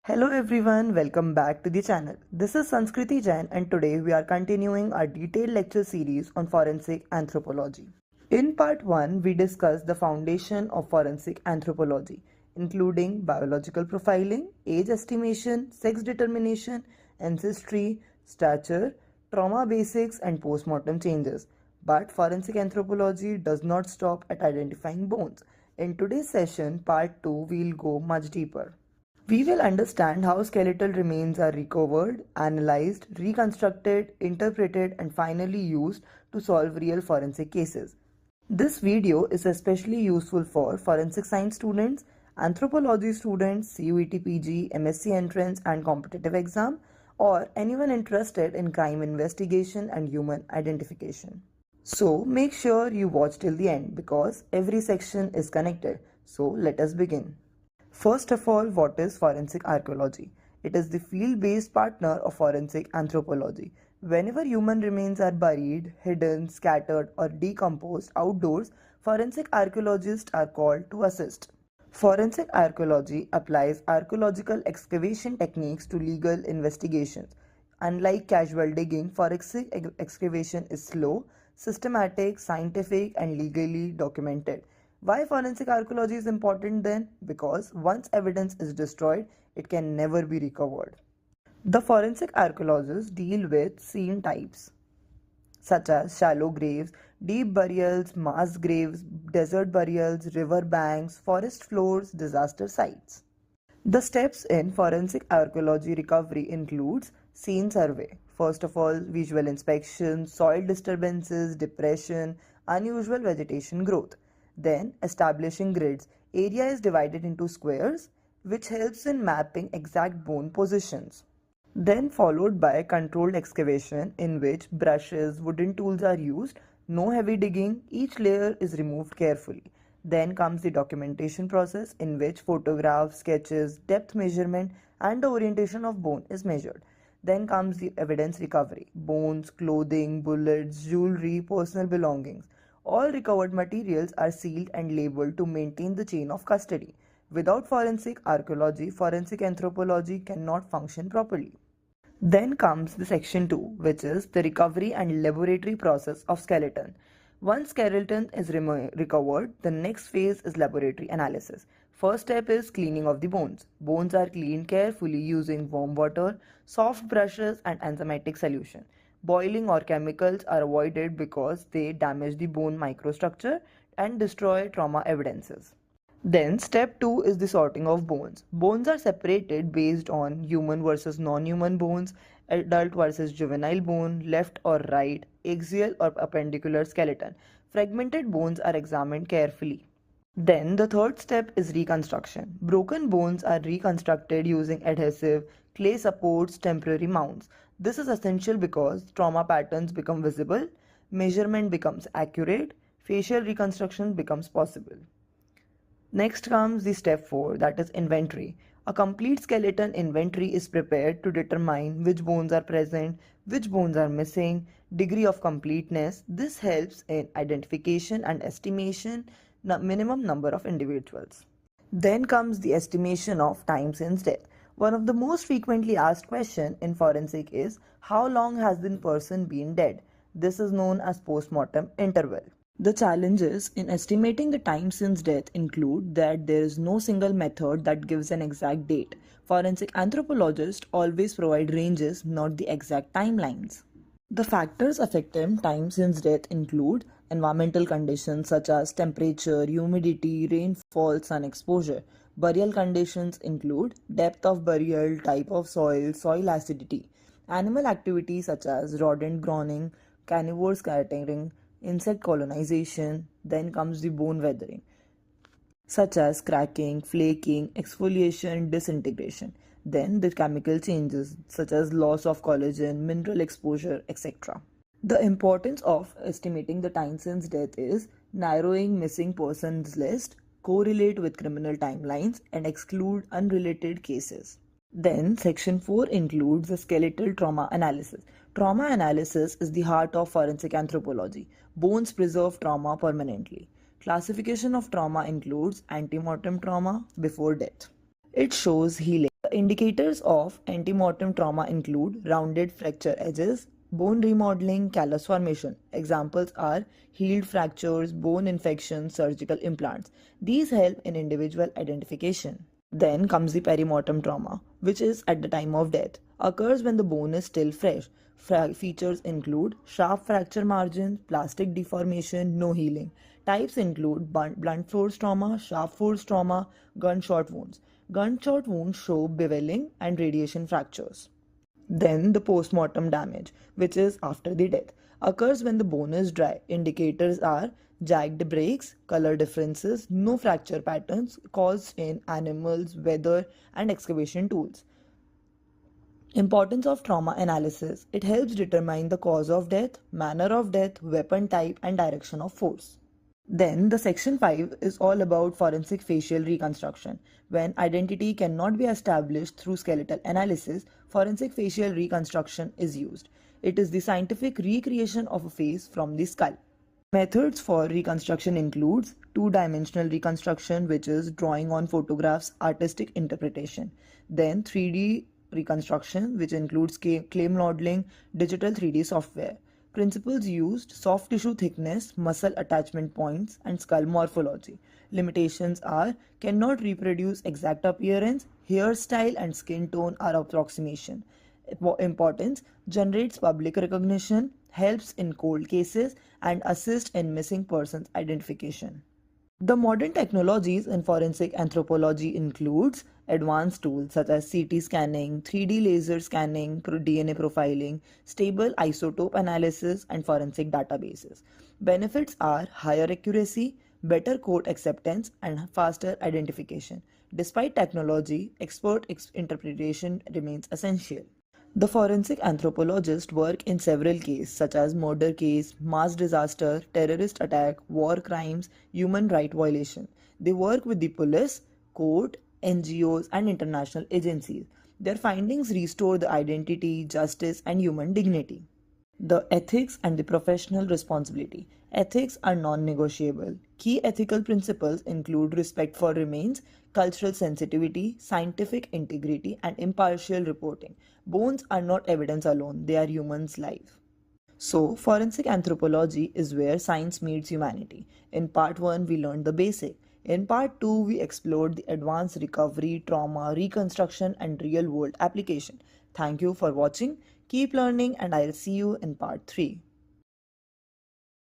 Hello everyone, welcome back to the channel. This is Sanskriti Jain and today we are continuing our detailed lecture series on forensic anthropology. In part 1, we discussed the foundation of forensic anthropology, including biological profiling, age estimation, sex determination, ancestry, stature, trauma basics and postmortem changes. But forensic anthropology does not stop at identifying bones. In today's session, part 2, we'll go much deeper. We will understand how skeletal remains are recovered, analyzed, reconstructed, interpreted, and finally used to solve real forensic cases. This video is especially useful for forensic science students, anthropology students, CUET PG, MSc entrance, and competitive exam, or anyone interested in crime investigation and human identification. So make sure you watch till the end because every section is connected. So let us begin. First of all, what is forensic archaeology? It is the field-based partner of forensic anthropology. Whenever human remains are buried, hidden, scattered, or decomposed outdoors, forensic archaeologists are called to assist. Forensic archaeology applies archaeological excavation techniques to legal investigations. Unlike casual digging, forensic excavation is slow, systematic, scientific, and legally documented. Why forensic archaeology is important then? Because once evidence is destroyed, it can never be recovered. The forensic archaeologists deal with scene types such as shallow graves, deep burials, mass graves, desert burials, river banks, forest floors, disaster sites. The steps in forensic archaeology recovery includes scene survey. First of all, visual inspection, soil disturbances, depression, unusual vegetation growth. Then, establishing grids. Area is divided into squares, which helps in mapping exact bone positions. Then followed by controlled excavation in which brushes, wooden tools are used, no heavy digging, each layer is removed carefully. Then comes the documentation process in which photographs, sketches, depth measurement and the orientation of bone is measured. Then comes the evidence recovery, bones, clothing, bullets, jewelry, personal belongings. All recovered materials are sealed and labeled to maintain the chain of custody. Without forensic archaeology, forensic anthropology cannot function properly. Then comes the section 2, which is the recovery and laboratory process of skeleton. Once skeleton is recovered, the next phase is laboratory analysis. First step is cleaning of the bones. Bones are cleaned carefully using warm water, soft brushes and enzymatic solution. Boiling or chemicals are avoided because they damage the bone microstructure and destroy trauma evidences. Then step 2 is the sorting of bones. Bones are separated based on human versus non-human bones, adult versus juvenile bone, left or right, axial or appendicular skeleton. Fragmented bones are examined carefully. Then the third step is reconstruction. Broken bones are reconstructed using adhesive, clay supports, temporary mounts. This is essential because trauma patterns become visible, measurement becomes accurate, facial reconstruction becomes possible. Next comes the step 4, that is inventory. A complete skeleton inventory is prepared to determine which bones are present, which bones are missing, degree of completeness. This helps in identification and estimation minimum number of individuals. Then comes the estimation of time since death. One of the most frequently asked questions in forensic is how long has the person been dead? This is known as postmortem interval. The challenges in estimating the time since death include that there is no single method that gives an exact date. Forensic anthropologists always provide ranges, not the exact timelines. The factors affecting time since death include environmental conditions such as temperature, humidity, rainfall, sun exposure. Burial conditions include depth of burial, type of soil, soil acidity. Animal activity such as rodent growing, carnivore scattering, insect colonization. Then comes the bone weathering such as cracking, flaking, exfoliation, disintegration. Then the chemical changes such as loss of collagen, mineral exposure, etc. The importance of estimating the time since death is narrowing missing persons list, correlate with criminal timelines, and exclude unrelated cases. Then section 4 includes the skeletal trauma analysis. Trauma analysis is the heart of forensic anthropology. Bones preserve trauma permanently. Classification of trauma includes antemortem trauma before death, It shows healing. The indicators of antemortem trauma include rounded fracture edges, bone remodeling, callus formation. Examples are healed fractures, bone infections, surgical implants. These help in individual identification. Then comes the perimortem trauma, which is at the time of death, occurs when the bone is still fresh. Features include sharp fracture margins, plastic deformation, no healing. Types include blunt force trauma, sharp force trauma, gunshot wounds. Gunshot wounds show beveling and radiation fractures. Then the postmortem damage, which is after the death, occurs when the bone is dry. Indicators are jagged breaks, color differences, no fracture patterns caused in animals, weather, and excavation tools. Importance of trauma analysis. It helps determine the cause of death, manner of death, weapon type, and direction of force. Then the section 5 is all about forensic facial reconstruction. When identity cannot be established through skeletal analysis, forensic facial reconstruction is used. It is the scientific recreation of a face from the skull. Methods for reconstruction includes two-dimensional reconstruction, which is drawing on photographs, artistic interpretation. Then 3D reconstruction, which includes clay modeling, digital 3D software. Principles used: soft tissue thickness, muscle attachment points, and skull morphology. Limitations are cannot reproduce exact appearance, hairstyle and skin tone are approximation. Importance: generates public recognition, helps in cold cases, and assists in missing persons identification. The modern technologies in forensic anthropology includes advanced tools such as CT scanning, 3D laser scanning, DNA profiling, stable isotope analysis, and forensic databases. Benefits are higher accuracy, better court acceptance, and faster identification. Despite technology, expert interpretation remains essential. The forensic anthropologists work in several cases such as murder case, mass disaster, terrorist attack, war crimes, human right violation. They work with the police, court, NGOs and international agencies. Their findings restore the identity, justice and human dignity. The ethics and the professional responsibility. Ethics are non-negotiable. Key ethical principles include respect for remains, cultural sensitivity, scientific integrity, and impartial reporting. Bones are not evidence alone, they are humans' life. So, forensic anthropology is where science meets humanity. In part 1, we learned the basic. In part 2, we explored the advanced recovery, trauma, reconstruction, and real world application. Thank you for watching. Keep learning, and I'll see you in part 3.